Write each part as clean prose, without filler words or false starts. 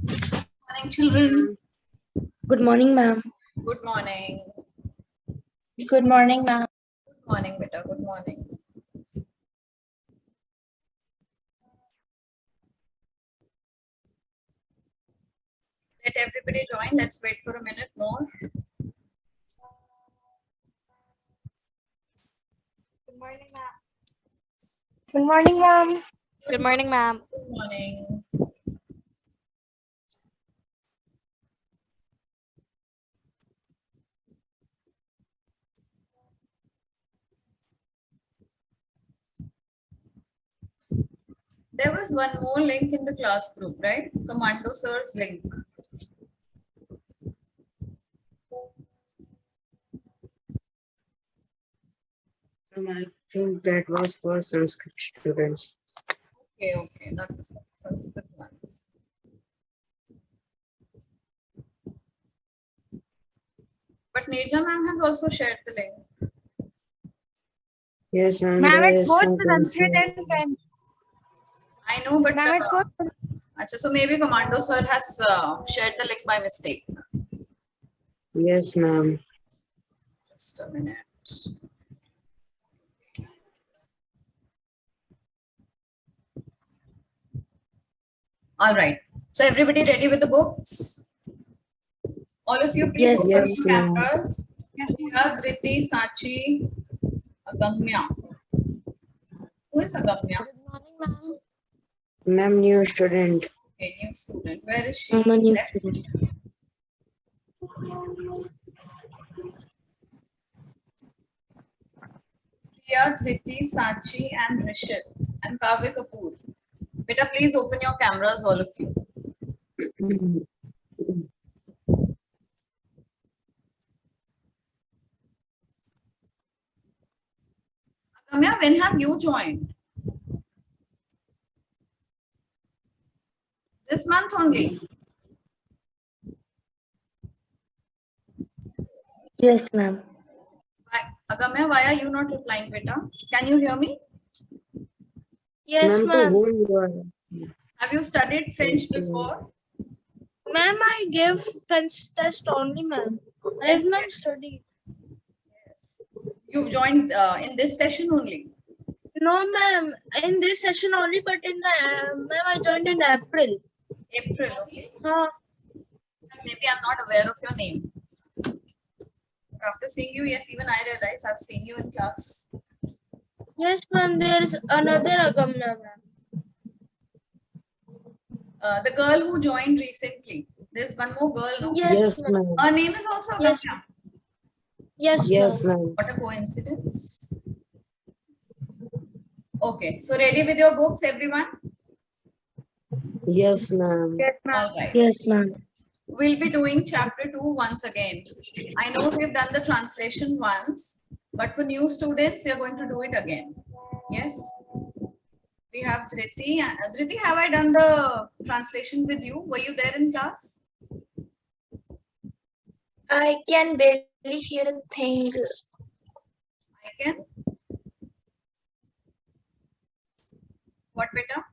Morning, children. Good morning, ma'am. Good morning. Good morning, ma'am. Good morning, beta. Good morning. Let everybody join. Let's wait for a minute more. Good morning, ma'am. Good morning, ma'am. Good morning, ma'am. Good morning. There was one more link in the class group, right? Commando Sir's link. I think that was for Sanskrit students. Okay. That was Sanskrit ones. But Nirja ma'am has also shared the link. Yes, ma'am. Ma'am, There it's is both some Sanskrit confusion. and French. I know, but Ma'am, it's both. Achha, so maybe Commando Sir has shared the link by mistake. Yes, ma'am. Just a minute. All right. So everybody ready with the books? All of you, please Yes, open yes, your ma'am. cameras. Priya, Dhriti, Sachi, Agamya. Who is Agamya? Good morning, ma'am. Ma'am, new student. Okay, new student. Where is she? I'm a new Left. student. Priya, Dhriti, Sachi, and Rishit, and Kavya Kapoor. Beta, please open your cameras, all of you. Agamya, when have you joined? This month only. Yes, ma'am. Agamya, why are you not replying, beta? Can you hear me? Yes, Ma'am, to ma'am. whom you are? Have you studied French before? Ma'am, I gave French test only, ma'am. I have not studied. You joined in this session only. No, ma'am. In this session only, but in the ma'am, I joined in April. April, okay. Maybe I'm not aware of your name. After seeing you, yes, even I realize I've seen you in class. Yes, ma'am. There is another Agamya, ma'am. The girl who joined recently. There's one more girl, no? Yes, ma'am. ma'am. Her name is also Yes, Agamya. Yes, Yes, ma'am. ma'am. What a coincidence. Okay, so ready with your books, everyone? Yes, ma'am. All right. Yes, ma'am. We'll be doing chapter 2 once again. I know we've done the translation once, but for new students, we are going to do it again. Yes? We have Dhriti. Dhriti, have I done the translation with you? Were you there in class? I can barely hear a thing. I can. What, beta?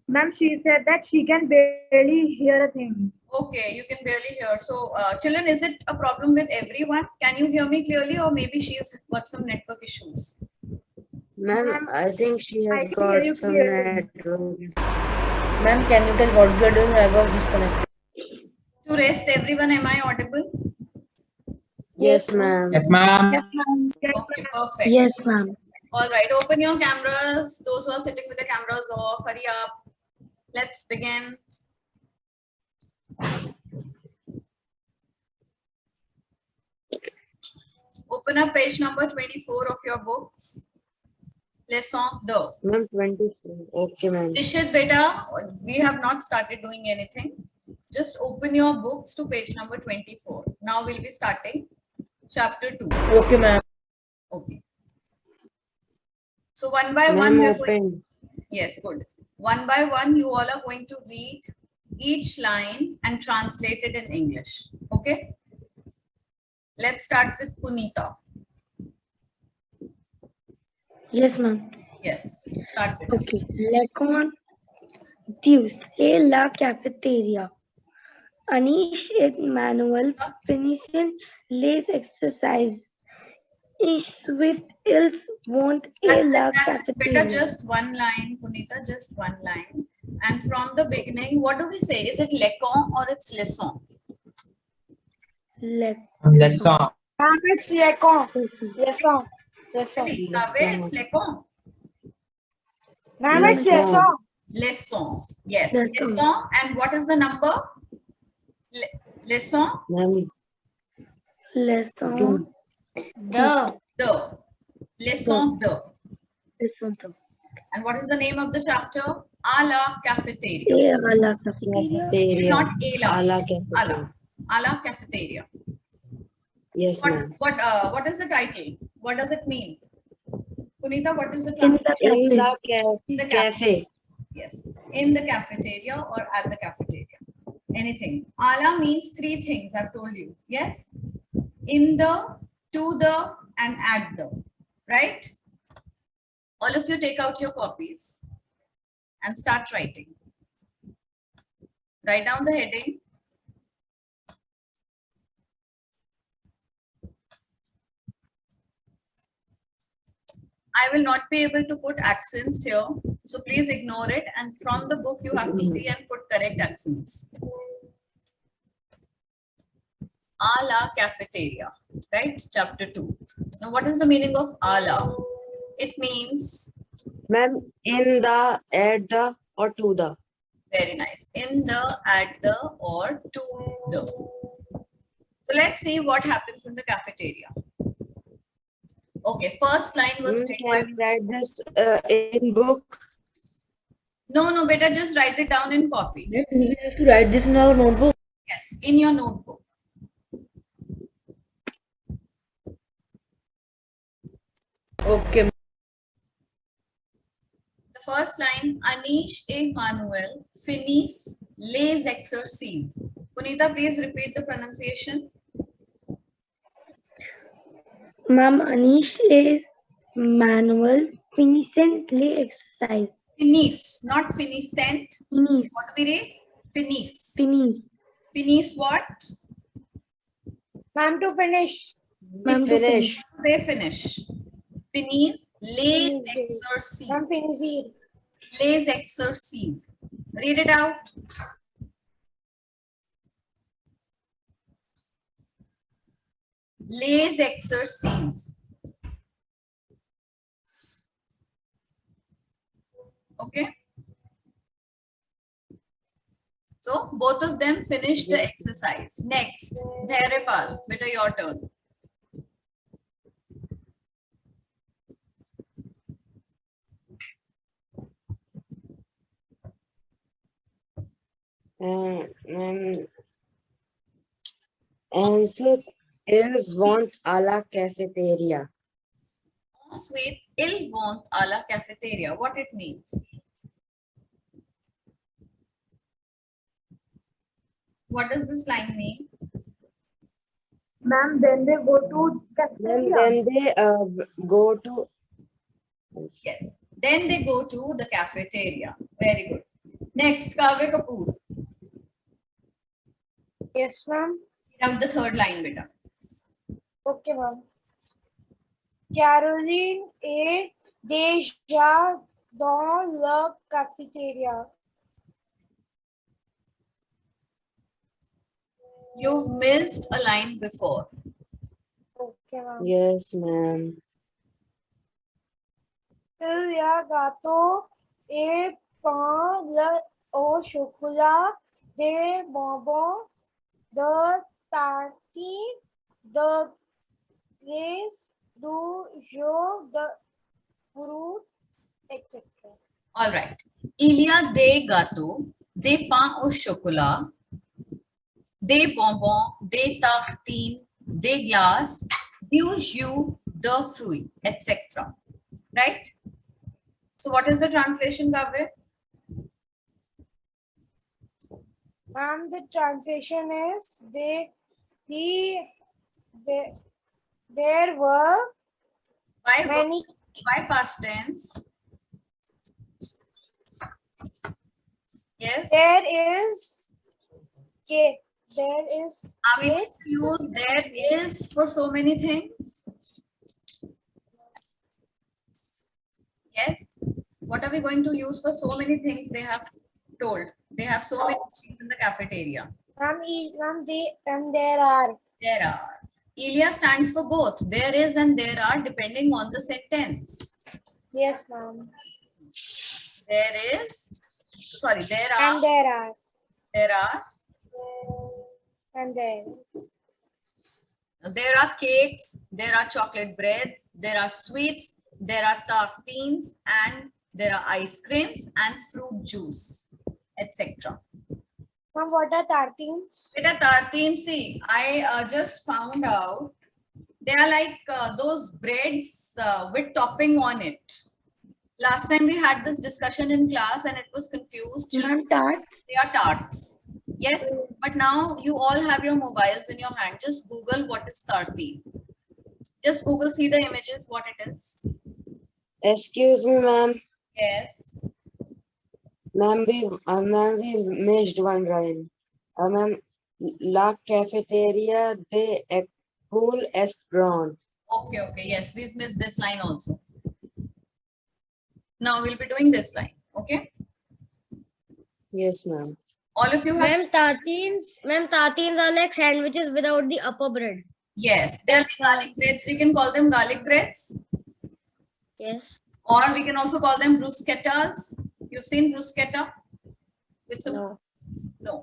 Ma'am, she said that she can barely hear a thing. Okay, you can barely hear. So, children, is it a problem with everyone? Can you hear me clearly, or maybe she's got some network issues? Ma'am, I think she I has can hear got you some clearly. network. Ma'am, can you tell what we are doing? I was disconnected. To rest everyone, am I audible? Yes, ma'am. Yes, ma'am. Yes, ma'am. Okay, perfect. Yes, ma'am. All right, open your cameras. Those who are sitting with the cameras off, hurry up. Let's begin. Open up page number 24 of your books. Leçon 2. Ma'am, 24. Okay, ma'am. Rishit, beta, we have not started doing anything. Just open your books to page number 24. Now we'll be starting chapter 2. Okay, ma'am. Okay. So one by one, Ma'am, we are going. open. Yes, good. One by one, you all are going to read each line and translate it in English. Okay? Let's start with Punita. Yes, ma'am. Yes, start with it. Okay. Leçon Deus et la cafeteria. Anish et Manuel finissent les exercices. Ich with ils vont et la That's it. Beta, cafeteria. just one line, Punita, just one line. And from the beginning, what do we say? Is it lecon or it's leçon? Lesson. Ma'am, it's Lekon. Lesson. Lesson. Kaveh, it's lecon. Ma'am, it's Lesson. lesson. Leçon. Yes. Leçon. Leçon. And what is the number? Leçon. Ma'am, Leçon. The. Leçon de. Leçon deux. And what is the name of the chapter? A la cafeteria. Et à la cafeteria. cafeteria. Not a la. A la A cafeteria. la. A la cafeteria. Yes, ma'am. What is the title? What does it mean? Punita, what is the In translation? the In cafe. the In the cafe. Yes. In the cafeteria or at the cafeteria. Anything. Ala means three things I've told you. Yes. In the, to the, and at the. Right? All of you take out your copies and start writing. Write down the heading. I will not be able to put accents here. So please ignore it. And from the book, you have to see and put correct accents. A la cafeteria, right? Chapter 2. Now, what is the meaning of a la? It means, Ma'am, in the, at the, or to the. very nice, in the, at the, or to the. So let's see what happens in the cafeteria. Okay, first line was Can written by, we write this in book? no, beta, just write it down in copy. We have to write this in our notebook. Yes, in your notebook. Okay. The first line, Anish et Manuel finissent les exercices. Punita, please repeat the pronunciation. Ma'am, Anish et Manuel finissent les exercises. Finis, not finissent. Finis. What do we read? Finis. Finis. Finis what? Ma'am, to finish. Ma'am, to Finish. They finish. Finis les Ma'am, exercices. finish. Les exercices. Read it out. Les exercices. Okay. So both of them finish the exercise. Next, Dharepal, beta your turn. Ensuite, ils vont à la cafeteria. Ensuite, ils vont à la cafeteria. What it means? What does this line mean? Ma'am, then they go to cafeteria. Then they go to. Yes. Then they go to the cafeteria. Very good. Next, Kaveh Kapoor. Yes, ma'am. Read out the third line, beta. Okay, ma'am. Caroline est déjà dans la cafétéria. You've missed a line before. Okay, ma'am. Yes, ma'am. Il y a gâteau et pain au chocolat, des bonbons, de tartines, de glace, du jus de fruits, etc. All right. Il y a des gâteaux, des pains au chocolat, des bonbons, des tartines, des glaces, du jus de fruits, etc. Right? So what is the translation, Kaveh? And the translation is there were Why, many why past tense? Yes. There is cake. There is Are we going cake. to use there is for so many things? Yes. What are we going to use for so many things? They have told. They have so many things in the cafeteria. Ma'am, there are. There are. Ilia stands for both. There is and there are depending on the sentence. Yes, ma'am. There is. Sorry, there And are. there are. There are. And there. There are cakes. There are chocolate breads. There are sweets. There are tartines and there are ice creams and fruit juice, etc. Ma'am, what are tartines? Beta tartine, see, I just found out they are like those breads with topping on it. Last time we had this discussion in class and it was confused. Ma'am, tart. They are tarts. Yes, but now you all have your mobiles in your hand. Just Google what is tartine. Just Google, see the images, what it is. Excuse me, ma'am. Yes. Ma'am, we missed one rhyme. Ma'am, La cafeteria de cool restaurant. Okay, okay. Yes, we've missed this line also. Now we'll be doing this line. Okay. Yes, ma'am. All of you have. Tartines are like sandwiches without the upper bread. Yes, they're like garlic breads. We can call them garlic breads. Yes. Or we can also call them bruschettas. You've seen bruschetta? With some, No. no.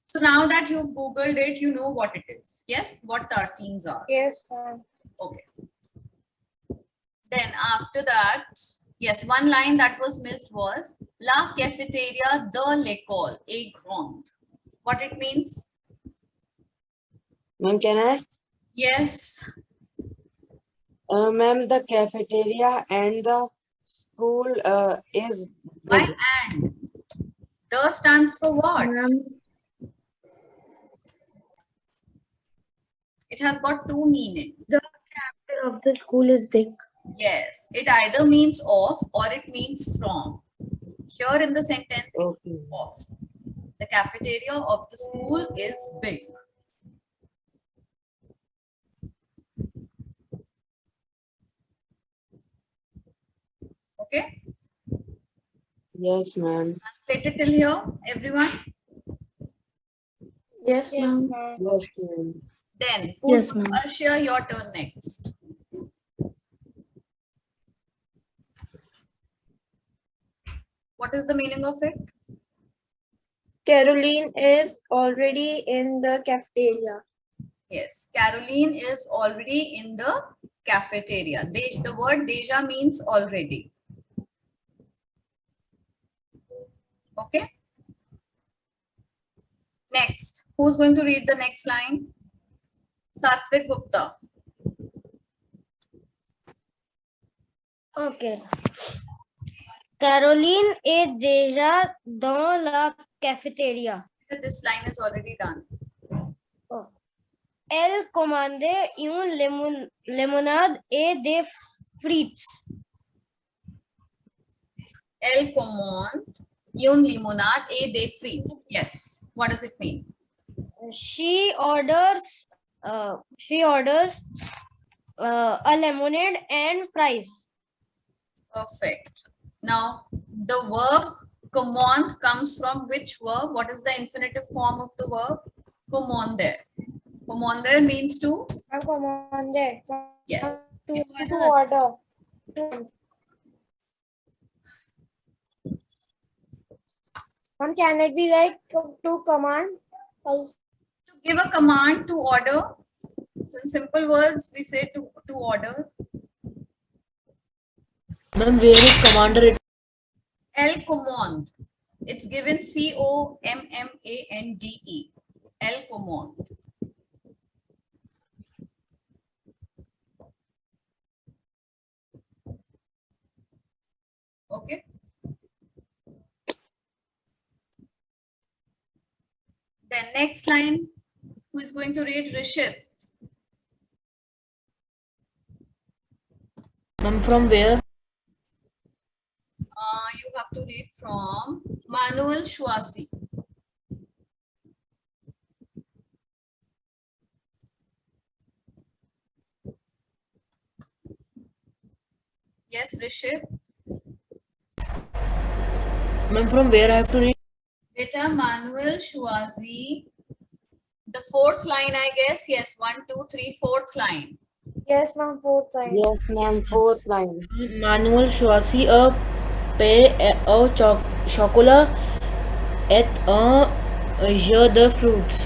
So now that you've Googled it, you know what it is. Yes, what tartines are. Yes, ma'am. Okay. Then after that, yes, one line that was missed was La cafeteria de l'école est grande. What it means? Ma'am, can I? Yes. Ma'am, the cafeteria and the school is Why big. and? The stands for what? Ma'am, It has got two meanings. of the school is big. Yes, it either means of or it means from. Here in the sentence, it Okay. means of. The cafeteria of the school is big. Okay, Yes, ma'am. translated till here, everyone. Yes, Yes, ma'am. ma'am. Yes, ma'am. Then, Yes, ma'am. Arshia, your turn next. What is the meaning of it? Caroline is already in the cafeteria. Yes, Caroline is already in the cafeteria. The word deja means already. Okay. Next, who's going to read the next line? Satvik Gupta. Okay. Caroline est déjà dans la cafétéria. This line is already done. Elle commandait une limonade et des frites. Elle commande une limonade et des frites. Yes. What does it mean? She orders a lemonade and fries. Perfect. Now, the verb command comes from which verb? What is the infinitive form of the verb? Commander. Commander means to? I'm commanded. Yes. To order. Ma'am, can it be like to command? Also, To give a command to order. So in simple words, we say to order. Ma'am, where is commander? Elle commande. It's given commande. Elle commande. Okay. Then next line, who is going to read? Rishit. Ma'am, from where? You have to read from Manuel Shuasi. Yes, Rishit. Ma'am, from where I have to read? Beta Manuel Shuasi. The fourth line, I guess. Yes, 1, 2, 3, fourth line. Yes, ma'am. Fourth time. Yes, ma'am. Fourth line. Manuel choisit un chocolat et un jeu de fruits.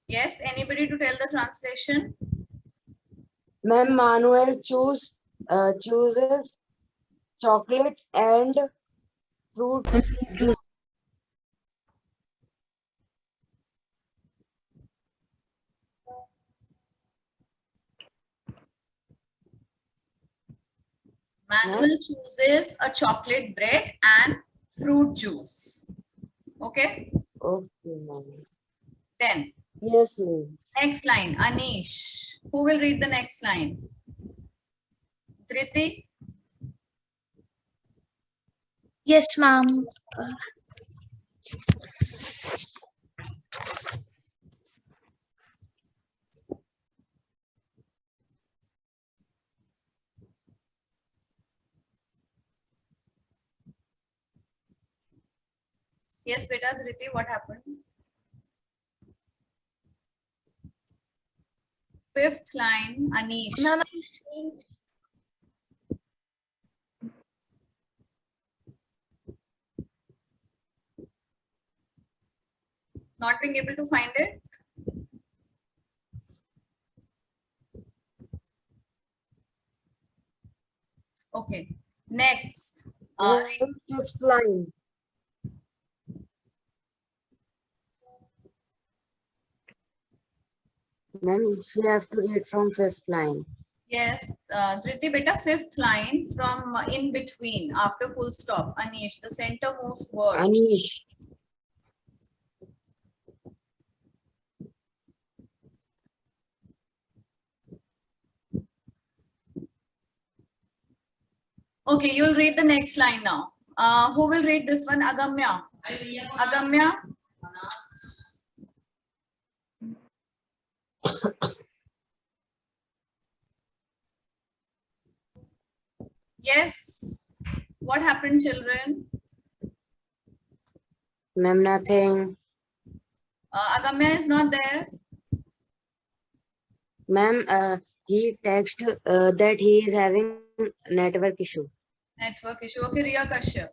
Yes, anybody to tell the translation? Ma'am, Manuel chooses chocolate and fruit. Manuel chooses a chocolate bread and fruit juice. Okay. Okay, ma'am. Then Yes, ma'am. next line, Anish. Who will read the next line? Triti? Yes, ma'am. Yes, beta, Triti, what happened? Fifth line, Anish. Ma'am, I'm saying Not being able to find it? Okay. Next. Fifth line. Ma'am, she have to read from fifth line. Yes, Triti, beta, fifth line from in between after full stop. Anish, the centermost word. Anish. Okay, you'll read the next line now. Who will read this one? Agamya. Agamya. Yes. What happened, children? Ma'am, nothing. Agamya is not there. Ma'am, he text that he is having network issue. Network issue. Okay, Riya Kashyap.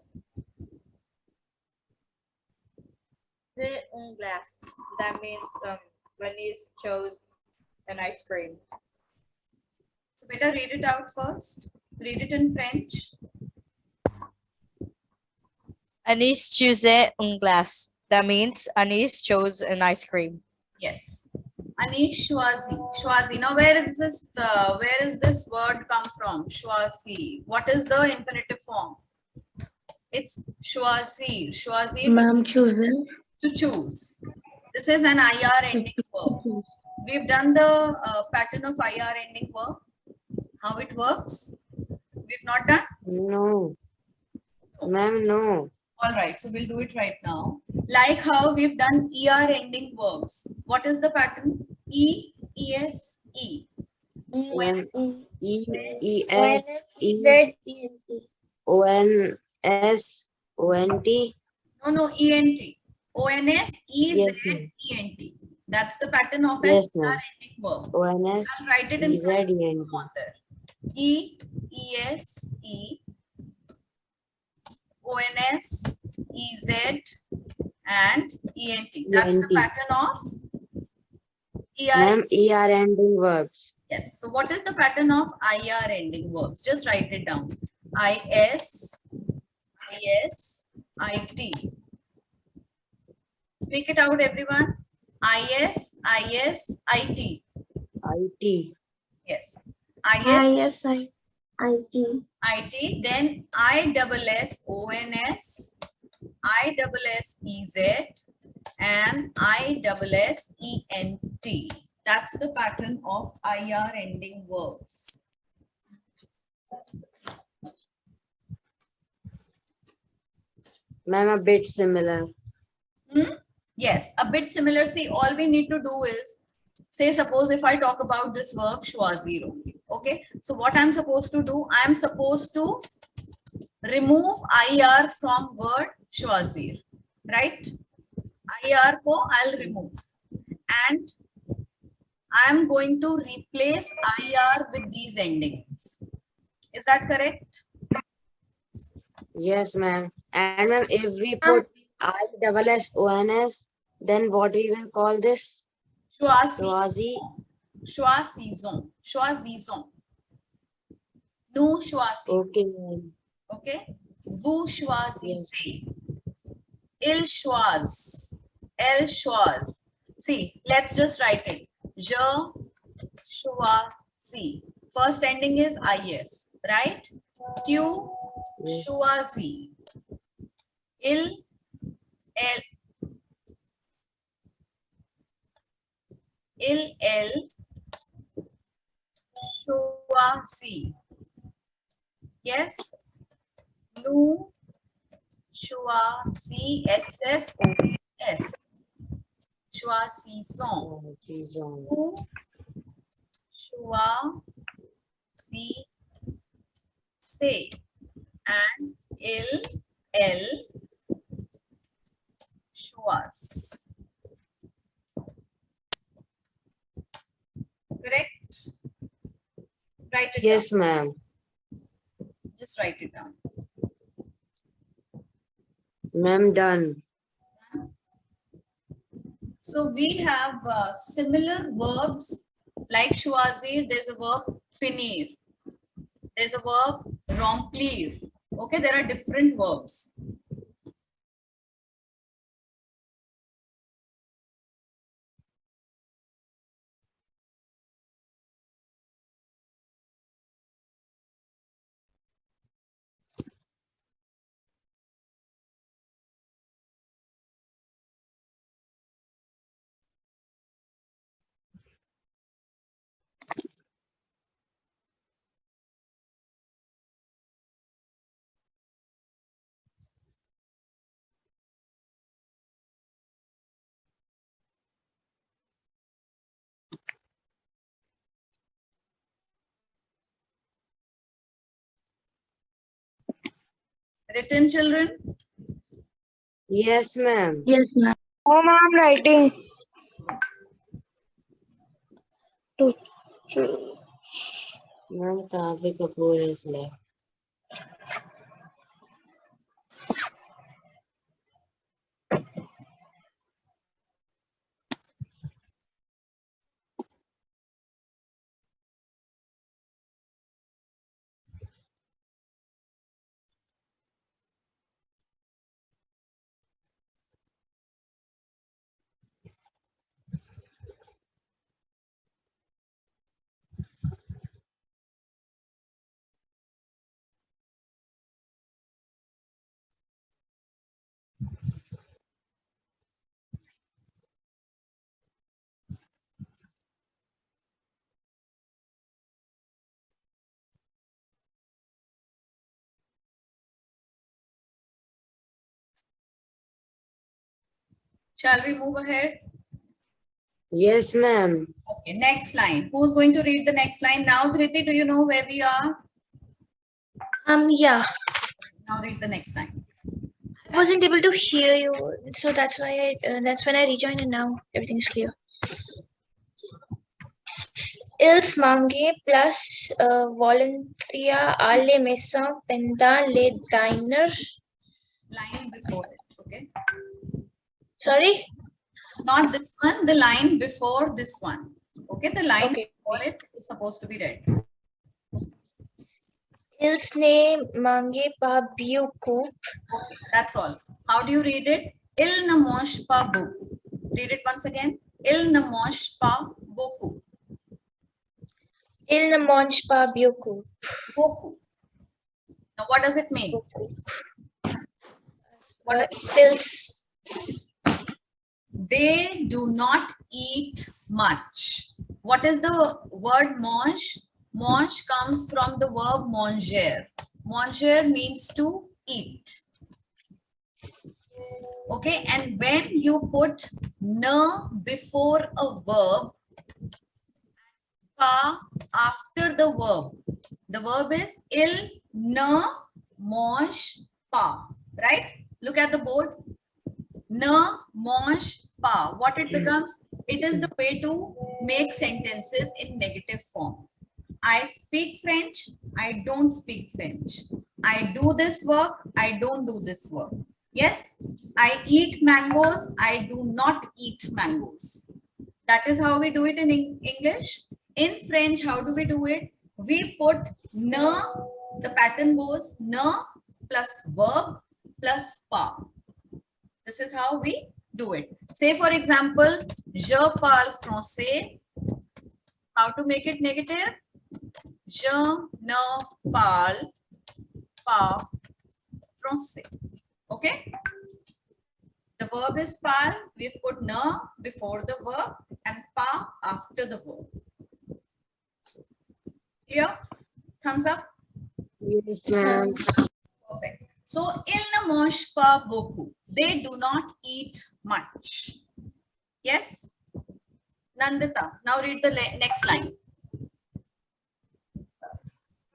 Un glass. That means Venice chose an ice cream. So better read it out first. Read it in French. Anis choose un glass. That means Anis chose an ice cream. Yes. Anish Shwazi. Shwazi. Now where is this word come from? Shwazi. What is the infinitive form? It's Shwazi. Shwazi Ma'am, chosen. to choose. This is an IR ending verb. We've done the pattern of IR ending verb. How it works? We've not done? No. Ma'am, no. All right, so we'll do it right now. Like how we've done ER ending verbs. What is the pattern? E, ES, E. Ma'am, E, E, When S, E, Z, E, N, T. O, N, S, O, N, T. No, ENT. ONS, Yes, EZ, ma'am. ENT. That's the pattern of an Yes, ER ma'am. ending verb. O, N, S, I'll write it in E, Z, front E, N, on there. E, ES, E, ONS, EZ, and ENT. That's the ENT. pattern of ER. Ma'am, ER ending verbs. Yes. So what is the pattern of IR ending verbs? Just write it down. IS, IS, IT. Speak it out, everyone. IS, IS, IT. IT. Yes. IS, I, T. IT. Then ISSONS, ISSEZ and ISSENT. That's the pattern of IR ending verbs. Ma'am, a bit similar. Yes, a bit similar. See, all we need to do is say, suppose if I talk about this verb choisir only. Okay, so what I'm supposed to do, I'm supposed to remove IR from word choisir, right? IR ko I'll remove, and I'm going to replace IR with these endings. Is that correct? Yes, ma'am. And ma'am, if we put ISSONS, then what we will call this? Choisi, Choisi. choisison. Nous choisissons. Okay, ma'am. Okay. Vous choisissez. Yes. Il choisit. Elle choisit. See, let's just write it. Je choisis. First ending is IS, right? Tu Yes. choisis. Il, elle. Elle choisit. Yes. Nous choisissons. Choisissons. Choisissons. Vous choisissez. And elle choisit. Correct? Write it Yes, down. ma'am. Just write it down. Ma'am, done. So we have similar verbs like choisir. There's a verb finir. There's a verb remplir. Okay, there are different verbs. Written, children? Yes, ma'am. Yes, ma'am. Oh, ma'am, writing. Ma'am, Kavya Kapoor is left. Shall we move ahead? Yes, ma'am. Okay, next line. Who's going to read the next line? Now, Dhriti, do you know where we are? Yeah, Now read the next line. I wasn't able to hear you, so that's why that's when I rejoined, and now everything's clear. Ils mange plus volontaria alle maisons pendant les dîners. Line before it, okay? Sorry? Not this one, the line before this one. Okay, the line Okay. before it is supposed to be read. Ils ne mange pas beaucoup. Okay, that's all. How do you read it? Il ne mange pas beaucoup. Read it once again. Il ne mange pas beaucoup. Il ne mange pas beaucoup. Beaucoup. Now, what does it mean? Beaucoup. Fills. They do not eat much. What is the word mange? Mange comes from the verb manger. Manger means to eat. Okay, and when you put na before a verb, pa after the verb is il, na, mange, pa, right? Look at the board. Na, mange, pa. What it becomes? It is the way to make sentences in negative form. I speak French. I don't speak French. I do this work. I don't do this work. Yes, I eat mangoes. I do not eat mangoes. That is how we do it in English. In French, how do we do it? We put ne, the pattern goes ne plus verb plus pa. This is how we do it. Say for example, je parle français. How to make it negative? Je ne parle pas français. Okay? The verb is parle. We've put ne before the verb and pa after the verb. Clear? Thumbs up. Yes, ma'am. Perfect. So, ils ne mangent pas beaucoup. They do not eat much. Yes? Nandita, now read the next line.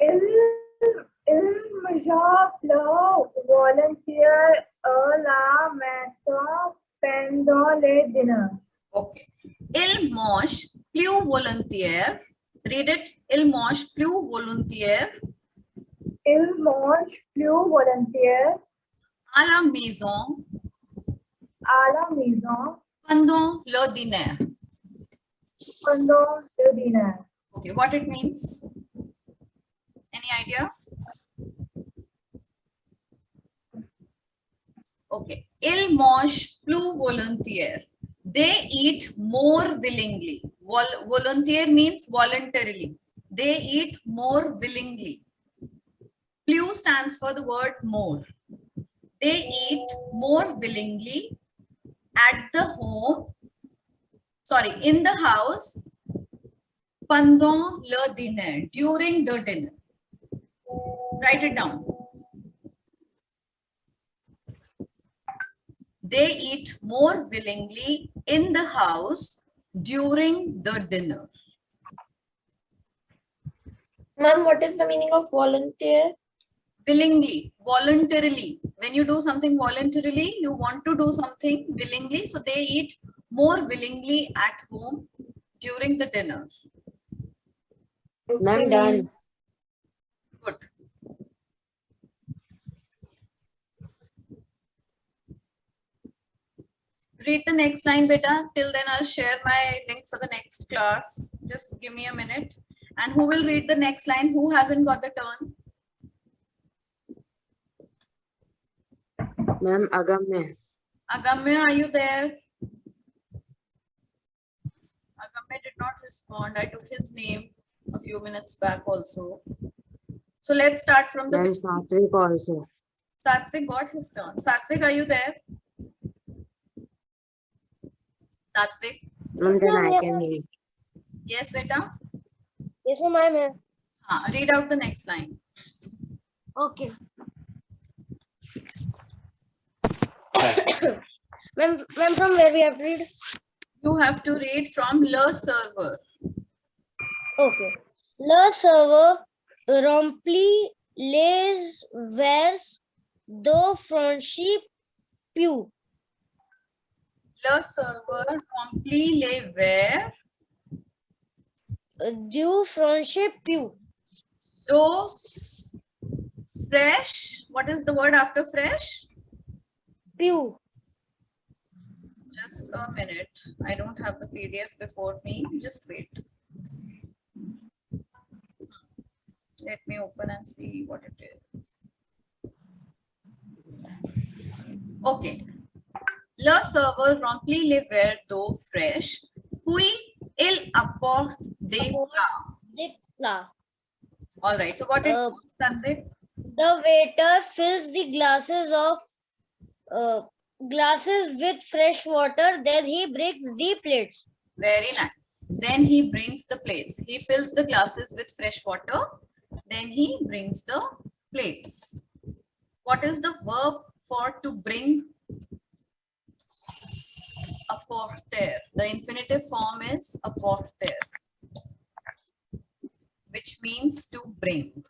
Il volunteer la maison pendant le dinner. Okay. Il mange plus volontaire. Read it. Il mange plus volontaire Il mange plus volontaire à la maison pendant le dîner. pendant le dîner. Okay, what it means? Any idea? Okay. Il mange plus volontaire. They eat more willingly. Volunteer means voluntarily. They eat more willingly. Plus stands for the word more. They eat more willingly in the house, pendant le dîner, during the dinner. Write it down. They eat more willingly in the house during the dinner. Ma'am, what is the meaning of volunteer? Willingly, voluntarily. When you do something voluntarily, you want to do something willingly. So they eat more willingly at home during the dinner. Ma'am, done. Good. Read the next line, beta. Till then, I'll share my link for the next class. Just give me a minute. And who will read the next line? Who hasn't got the turn? Ma'am, Agamya. Agamya, are you there? Agamya did not respond. I took his name a few minutes back also. So let's start from the Ma'am, Satvik also. Satvik got his turn. Satvik, are you there? Satvik? Ma'am, then I can read. Yes, beta? Yes, ma'am, I am. Read out the next line. Okay. Ma'am, from where we have to read? You have to read from le serveur. Okay. Le serveur remplit les verres de franchise pew. Le serveur remplit les verres Du franchise pew. d'eau fresh. What is the word after fresh? Pew. Just a minute. I don't have the PDF before me. Just wait. Let me open and see what it is. Okay. Le serveur remplit les verres d'eau fraîche, puis il apporte des plats. Des plats. All right. So what it Uh, Sandeep? The waiter fills the glasses of glasses with fresh water. Then he brings the plates. Very nice. Then he brings the plates. He fills the glasses with fresh water. Then he brings the plates. What is the verb for to bring? Apporter. The infinitive form is apporter, which means to bring.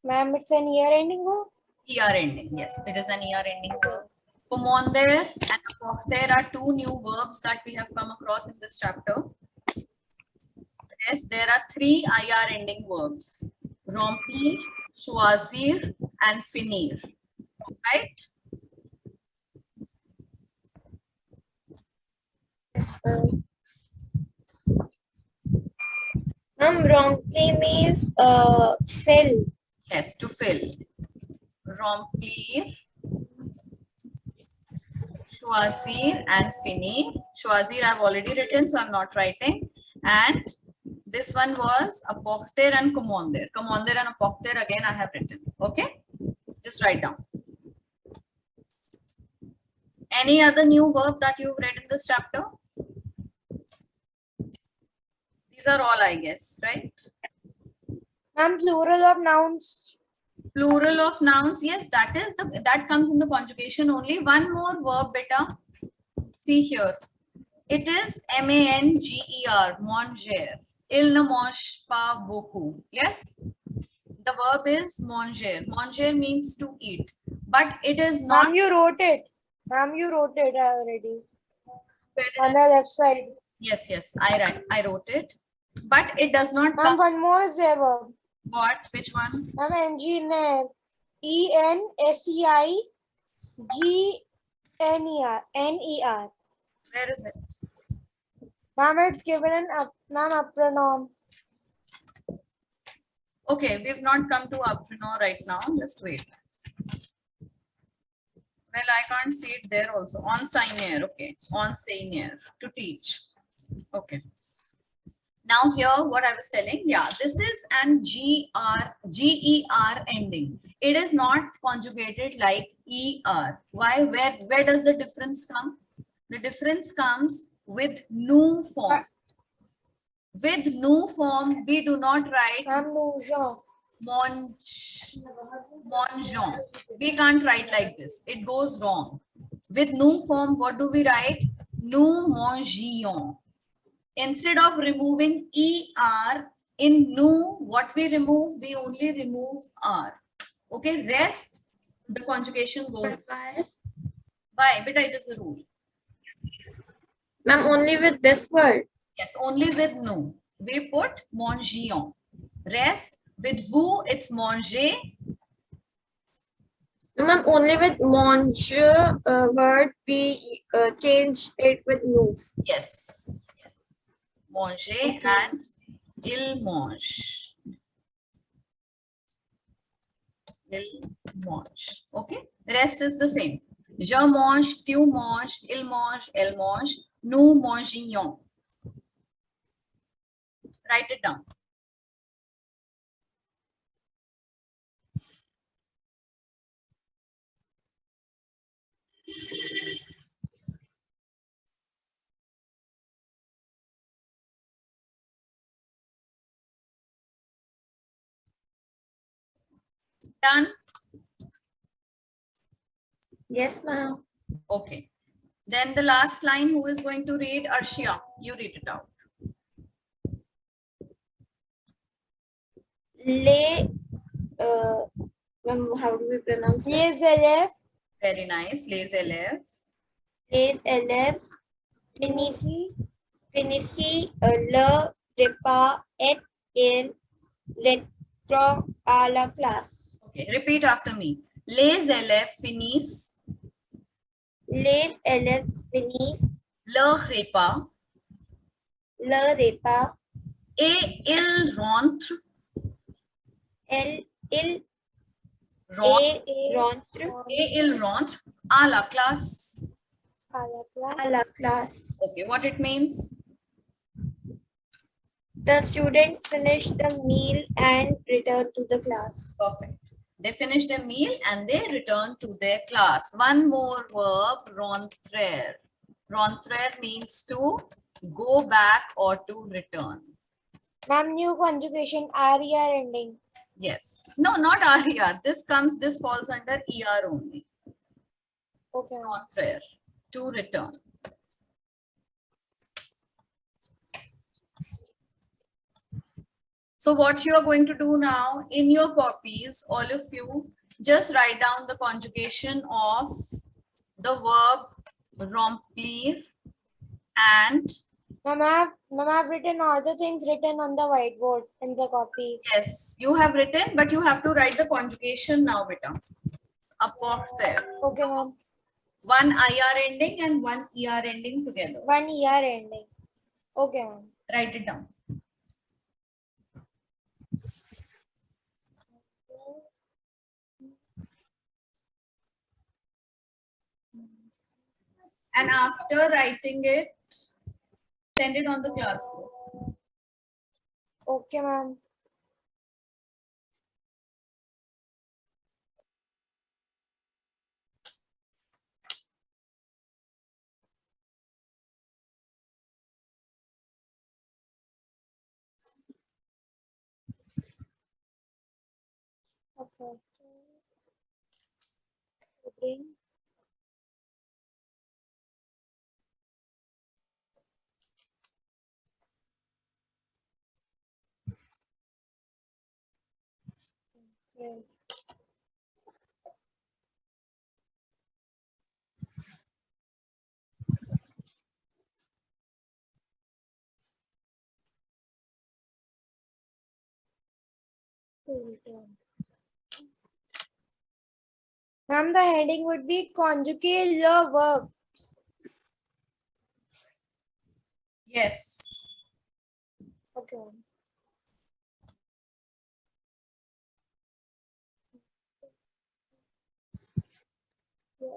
Ma'am, it's an year ending verb. ER ending. Yes, it is an ER ending verb. Commander and apporter are two new verbs that we have come across in this chapter. Yes, there are three IR ending verbs: remplir, choisir, and finir. Right? Wrongly means fill. Yes, to fill. Remplir, choisir, and finir. Choisir I've already written, so I'm not writing. And this one was apporter and commander. Commander and apporter again I have written. Okay? Just write down. Any other new verb that you've read in this chapter? These are all, I guess, right? Ma'am, plural of nouns. Plural of nouns, yes, that comes in the conjugation only. One more verb, beta. See here. It is manger, manger. Il ne mange pas beaucoup. Yes? The verb is manger. Manger means to eat. But it is not. Ma'am, you wrote it. Ma'am, you wrote it already. Where did On the left side. Yes, I wrote it. But it does not Ma'am, come. one more is there verb. What? Which one? Ma'am, engineer. ENSEIGNER. Where is it? Ma'am, it's given an ma'am, a pronoun. Okay, we've not come to Aprino right now. Just wait. Well, I can't see it there also. Enseigner. Okay. Enseigner. To teach. Okay. Now here, what I was telling, yeah, this is an GER ending. It is not conjugated like ER. Why? Where does the difference come? The difference comes with new form. With new form, we do not write Ma'am, Noujon. Monjon. We can't write like this. It goes wrong. With new form, what do we write? Nous mangions. Instead of removing ER in new, what we remove? We only remove R. Okay, rest, the conjugation goes. Why? But it is a rule. Ma'am, only with this word. Yes, only with nous. We put mangions. Rest, with vous, it's manger. Ma'am, only with manger word we change it with move. Yes. Manger and il mange. Il mange. Okay. Rest is the same. Je mange, tu manges, il mange, elle mange, nous mangions. Write it down. Done? Yes, ma'am. Okay. Then the last line, who is going to read? Arshia, you read it out. Les, ma'am, how do we pronounce it? Les élèves Very nice. Les élèves. Les élèves finissent le repas et ils retournent à la classe. Okay. Repeat after me. Les élèves finissent Les élèves finissent leur repas le repas et ils rentrent et rentrent ils rentrent à la classe. à la classe. Okay, what it means? The students finish the meal and return to the class. Perfect. They finish their meal and they return to their class. One more verb, rentrer. Rentrer means to go back or to return. Ma'am, new conjugation RER ending. Yes. No, not RER. This falls under ER only. Okay, ma'am. Rentrer, to return. So what you are going to do now in your copies, all of you, just write down the conjugation of the verb remplir and Ma'am, I've written all the things written on the whiteboard in the copy. yes, you have written, but you have to write the conjugation now, beta. Up off there. Okay, ma'am. One IR ending and one ER ending together. One ER ending. Okay, ma'am. Write it down. And after writing it, send it on the class group. Okay, ma'am. Okay. Okay. Okay. Ma'am, the heading would be conjugate the verb. Yes. Okay, ma'am. Yeah.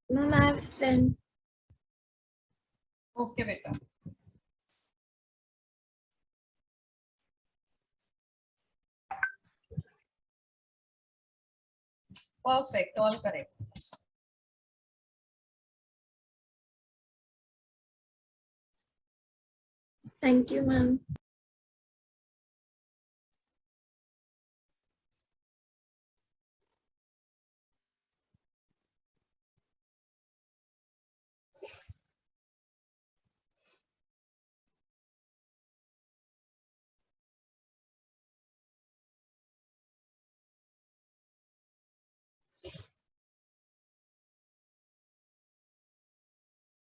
Ma'am, I have sent. Okay, beta. Perfect. All correct. Thank you, ma'am.